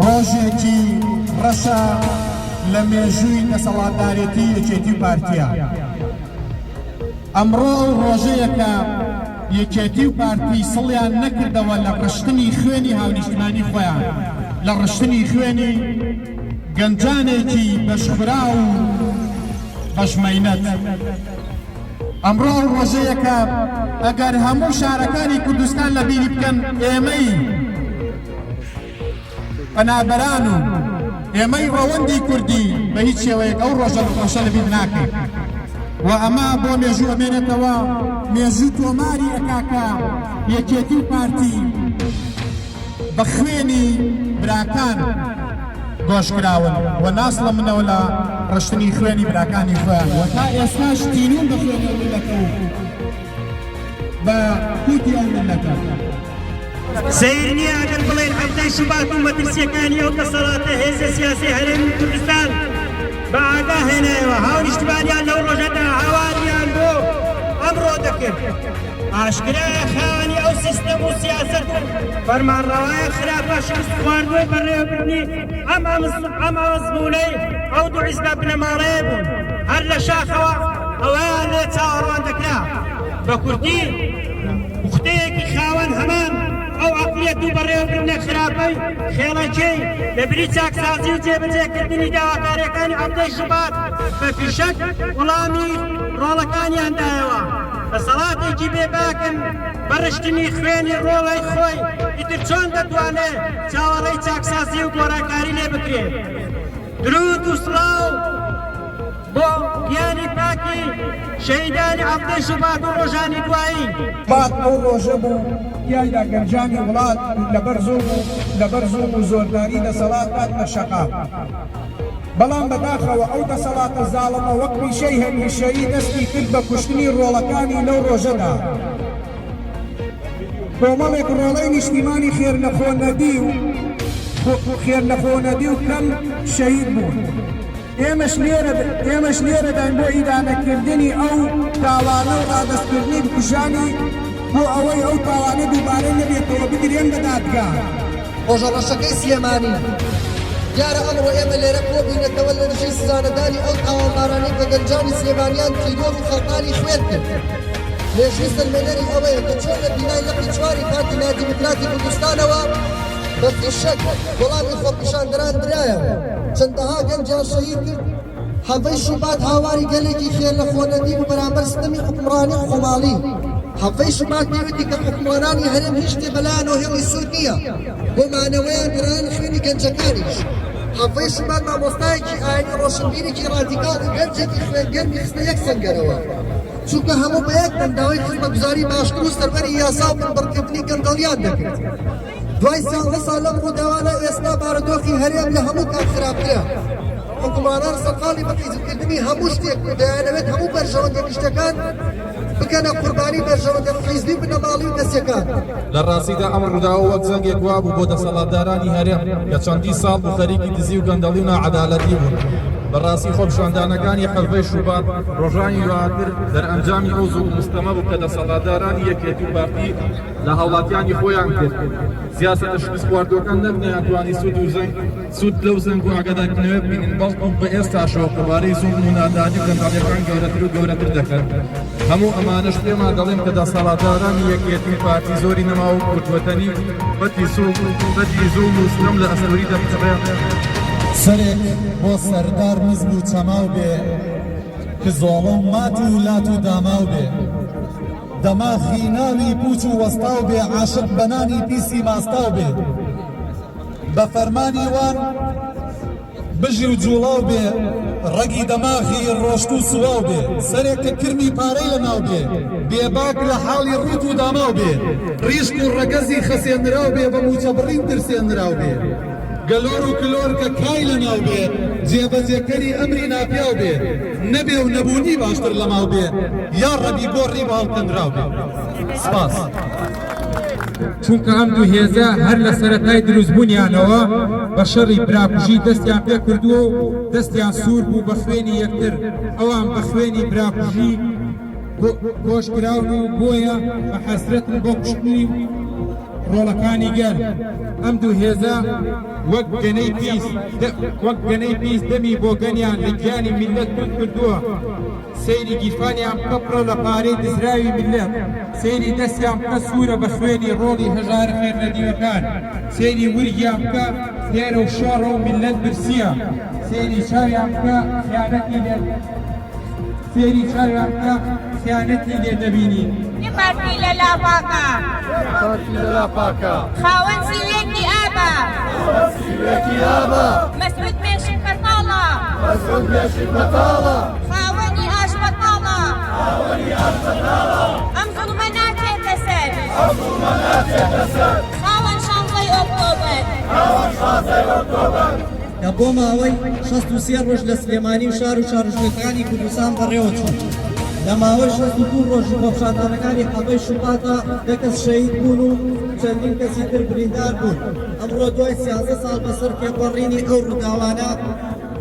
ڕۆژێکی ڕەشە لە مێژووی دەسەڵاتدارێتی یەکێتی پارتیە. ئەمڕۆ ڕۆژەیەکە یەکێتی و پارتی سڵیان نەکردەوە لە ڕشتنی خوێنی هاونیشتمانی خۆیان، لە ڕشتنی خوێنی گەنجانێکی بەشخورا و بەشمەینەت. ئەمڕۆ ڕۆژەیەکە ئەگەر هەموو شارەکانی کوردستان لە بیری بکەن ئێمەی پەنابەران و ئێمەی ڕەوەندی کوردی بە هیچ شێوەیەک ئەو ڕۆژە لە بیر ناکەین و ئەمە بۆ مێژوو ئەمێنێتەوە مێژوو تۆماری ئەکاکە یەکێتی و پارتی بە خوێنی براکان گۆشکراون و ناسڵە منەوە لە ڕشتنی خوێنی براکانی خۆیان و تا ئێستاش تینوون بە خوێنی ملەتە و بە کوتی ئەو ملەتە. سیر نییە ئەگەر بڵێن هەفتەی شوبات و مەترسیەکانی ئەو دەسەڵاتە هێزە سیاسی هەرێمی کوردستان بە ئاگا هێنایەوە هاونیشتمانیان لەو ڕۆژەدا هاواریان بۆ ئەمڕۆ دەکرد. ئاشکرایە خاوەنی ئەو سیستەم و سیاسەت و فەرمانڕەوایە خراپە شەست خواردووی بەڕێوەبردنی ئەم ئەزمونەی ئەو دوو حیزبە بنەماڵەیە بوون هەر لە شاخەوە ئەوەیان لێ چاوەڕوان دەکرا بە کوردی وختەیەکی خاوەن هەمان ئەو عەقلیەت و بەڕێوەبردنە خراپەی خێڵەکەی لە بری چاکسازی و جێبەجێکردنی داواکاریەکانی هەفتەی شوبات بە پیشەک وەڵامی ڕۆڵەکانیاندایەوە. دەسەڵاتێکی بێباکن بەڕشتنی خوێنی ڕۆڵەی خۆی ئیتر چۆن دەتوانێت چاوەڕێی چاکسازی و گۆڕاکاری لێ بکرێت. درود و سڵاو بۆ گیانی پاکی شەهیدانی هەفتەی شوبات و ڕۆژانی دوایی. بات ئەو ڕۆژە بوو تیایدا گەنجانی وڵات لەبەر زوڵم و زۆرداری دەسەڵات هاتنە شەقا. بەڵام بەداخەوە ئەو دەسەڵاتە زاڵمە وەک پیشەی هەمیشەیی دەستی کرد بە کوشتنی ڕۆڵەکانی لەو ڕۆژەدا. کۆمەڵێک ڕۆڵەی نیشتیمانی خێرنەخۆنەدی و کەم شەهید بوون. ئێمەش لێرەدان بۆ ئیدانەکردنی ئەو تاوانە و ڕادەستکردنی بکوژانی بۆ ئەوەی ئەو تاوانە دووبارە نەبێتەوە بگرێن بە دادگا. ڕۆژەڕەشەکەی سلێمانی دیارە ئەمڕۆ ئێمە لێرە کۆبووینەتەوە لە نشەی سزانەدانی ئەو تاوانبارانەی بە گەنجانی سلێمانیان تریدۆر و خەڵقانی خوێن کرد. مێژووی سەرمێنەری ئەوەیە کە چۆن لە بینای لەقی چواری پارتی نادیموکراتی کوردستانەوە بە فیشەک وەڵامی خۆپیشاندەران درایەوە. چەندەها گەنجیان شەهید کرد. هەفتەی شوبات هاواری گەلێکی خێرنەخۆنەدی و بەرامبەر ستەمی حکومڕانی و خۆماڵی. هەفتەی شوبات پێویستی کە حکومڕانی هەرێم هیچ شتێ بەلایەنەوە هێڵی سوود نییە بۆ مانەوەیان گەڕان خوێنی گەنجەکانیش. هەفتەی شوبات مامۆستایەکی ئاینی ڕۆشنبیرێکی ڕادیکال و گەنجێکی خوێنگەرمی خستە یەک سەنگەرەوە. چونکە هەموو بە یەک دەنگاوی خزمەتگوزاری باشتر و سەربەری یاسا و بڕکردنی گەندەڵیان دەکرد. دوای 13 ساڵ لەم ڕووداوانە ئێستا بارودۆخی هەرێم لە هەموو کات خراپترە. حکومانان سەرقاڵی بە تیزکردنی هەموو شتێک و دەیانەوێت هەموو بەرژەوەندە شتەکان بکەنە قوربانی بەرژەوەندە حیزبی بنەماڵی و دەستیەکان. لە ڕاستیدا ئەم ڕووداوە وەک زەنگێک وا بوو بۆ دەسەڵاتدارانی هەرێم کە چەندی ساڵ بوو خەریکی دزی و گەندەڵی و ناعەدالەتی بوون. بەڕاستی خۆپیشاندانەکانی حەزبەی شوبات ڕۆژانی دواتر دەرئەنجامی ئەو زوو مستەمە بوو کە دەسەڵاتدارانی یەکێتی و پارتی لە هەوڵاتیانی خۆیان کرد. سیاسەتە شکست خواردوەکان نەتوانی سوود لەو زەنگ و ئاگادارکردنەوە ببینن بەڵکو بە ئێستاشەوە قوبارەی زوڵم و نادانی و گەندەڵیەکان گەورەتر و گەورەتر دەکەن. هەموو ئەمانەش پێمان دەڵێن کە دەسەڵاتدارانی یەکێتی و پارتی زۆری نەما و کورتوەتەنی بەدی زوڵم و ستەم لە ئەسەوەری دەبڕێن. سەرێک بۆ سەردار نزم و چەماو بێ کە زۆڵم مات و لات و داماو بێ. دەماخی ناوی پوچ و وەستاو بێ عاشق بەنانی پیسی ماستاو بێ. بە فەرمانی وان بژی و جوڵاو بێ ڕەگی دەماخی ڕۆشت و سواو بێ. سەرێک کە کرمی پارەی لە ناو بێ بێباک لە حاڵی ڕوت و داماو بێ. ڕیشک و ڕەگەزی خەسێنراو بێ بە موچە بڕین ترسێنراو بێ. گەلۆر و کلۆر کە کای لە ناو بێ جێبەجێکەری ئەمری ناپیاو بێ. نەبێ و نەبوونی باشتر لە ماو بێ یا ڕەبی گۆڕی باڵتەنراو بێ. سپاس. چونکە ئەم دوو هێزە هەر لە سەرەتای دروستبوونیانەوە بە شەڕی براکوژی دەستیان پێ کردووە و دەستیان سوور بوو بە خوێنی یەکتر. ئەوان بە خوێنی براکوژی گۆشکراون و بۆیە بە حەسرەتن بۆ کوشتنی ڕۆڵەکانی گەل ئەم دوو هێزە وەک گەنەی پیس دەمی بۆ گەنیان لە گیانی میلەت بوون کردووە سەیری گیرفانیان بکە پڕە لە پارەی دزراوی میلەت سەیری دەستیان بکە سوورە بە خوێنی ڕۆڵی هەژار خێر لە دیوەکان سەیری ورگیان بکە فێرە و شۆڕە و میلەت برسیە سەیری چاویان بکە خیانەتی لێ دەبینی نمارتی لەلا پاکە خاوەن سیوێکی ئابە مەسعود مێشک بەتاڵە خاوەنی ئاش بەتاڵە ئەم زوڵمە ناچێتە سەر خاوەن شانزەی ئۆکتۆبەر کە بۆ ماوەی 63 ڕۆژ لە سلێمانی و شار و شارژێکەکانی کوردستان بەڕێوە چوون لە ماوەی 62 ڕۆژ خۆپشاندانەکانی حەڵبەی شوباتە دە کەس شەهید بوون و چەندین کەسی تر بریندار بوون ئەمڕۆ دوای 13 ساڵ بەسەر پێبڕینی ئەو ڕووداوانە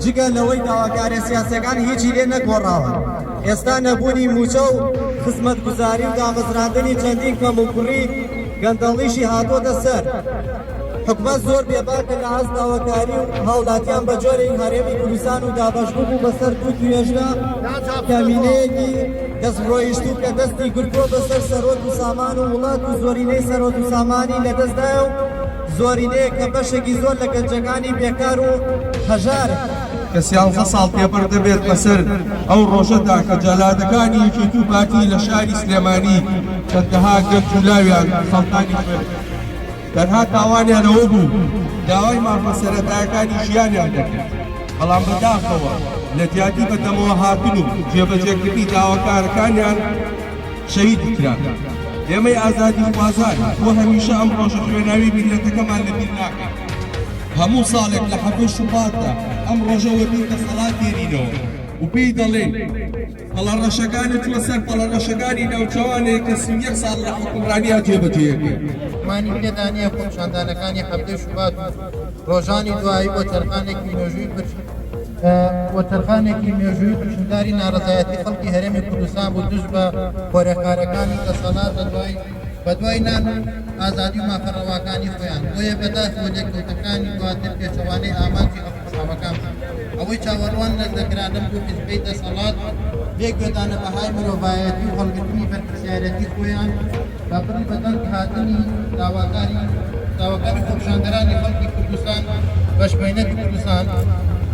جگە لەوەی داواکارە سیاسەکان هیچی لێ نەگۆڕاوە ئێستا نەبوونی موچە و خزمەتگوزاری و دامەزراندنی چەندین کەموکوڕی گەندەڵیشی هاتۆتە سەر حکومت زۆر بێباکە لە هەست داواکاری و هەوڵاتیان بە جۆرەی هەرێمی کوردستان و دابەشبوو بوو بەسەر دوو توێژدا کەمینەیەکی دەستڕۆیشتوو کە دەستی گرتووە بەسەر سەرۆت و سامان و وڵات و زۆرینەی سەرۆت و سامانی لەدەستدایە و زۆرینەیە کە بەشێکی زۆر لە گەنجەکانی بێکار و هەژار کە 13 ساڵ پێبەر دەبێت بەسەر ئەو ڕۆژەدا کە جەلادەکانی یەکێتی و باتی لە شاری سلێمانی چەندەها گەنج و لاویان خەڵکانی خوێن تەنها تاوانیانەوە بوو داوای مافە سەرەتایەکانی ژیانیان دەکرد بەڵام بەداخەوە لە تیاتی بەدەمەوە هاتن و جێبەجێکردنی داواکارەکانیان شەهید کران ئێمەی ئازادی خوازان بۆ هەمیشە ئەم ڕۆژە خوێناوی میلەتەکەمان لەبیر ناکەین هەموو ساڵێک لە حەبەی شوباتدا ئەم ڕۆژە وەبیر دەسەڵات دێنینەوە و پێی دەڵێن پەڵەڕەشەکانت وەسەر پەڵەڕەشەکانی ناوچەوانێک کە 31 ساڵ لە حکومڕانیان جێبەجێکرد مانی پێدانیە خۆپشاندانەکانی حەبەی شوبات ڕۆژانی دوایی بۆ تەرخانێکی مێژووی بۆ تەرخانێکی مێژووی بچونداری ناڕەزایەتی خەڵکی هەرێمی کوردستان بوو دوژ بە کۆرەکارەکانی دەسەڵات بە دوای نان و ئازادی و مافەڕەواکانی خۆیان بۆیە بەداخ بۆ لێککەوتەکانی دواتر پێچەوانەی ئامانجی ئەفسامەکان ئەوەی چاوەڕوان نەزدەکرادەم بۆ حیزبەی دەسەڵات بێگوێدانە بەهای مرۆڤایەتی و هەڵگرتنی بەرپرسیارەتی خۆیان بە بڕی بەدەنگ هاتنی داواکاری خۆپشاندەرانی خەڵکی کوردستان بەشبەینەتی کوردستان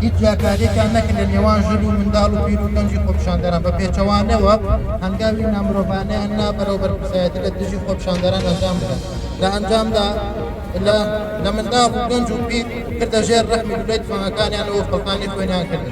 هیچ جاکارێکیان نەکرد لە نێوان ژن و منداڵ و پیر و گەنجی خۆپشاندەران بە پێچەوانەوە هەنگاوی نامرۆڤانەیان بەرەو بەرپرسیارەتی لە دژی خۆپشاندەران ئەنجام بدەن لە ئەنجامدا لە منداڵ و گەنج و پیر کردە ژێر ڕەحمی دولەی دفاعەکانیان و خەڵکانی خوێنیان کردن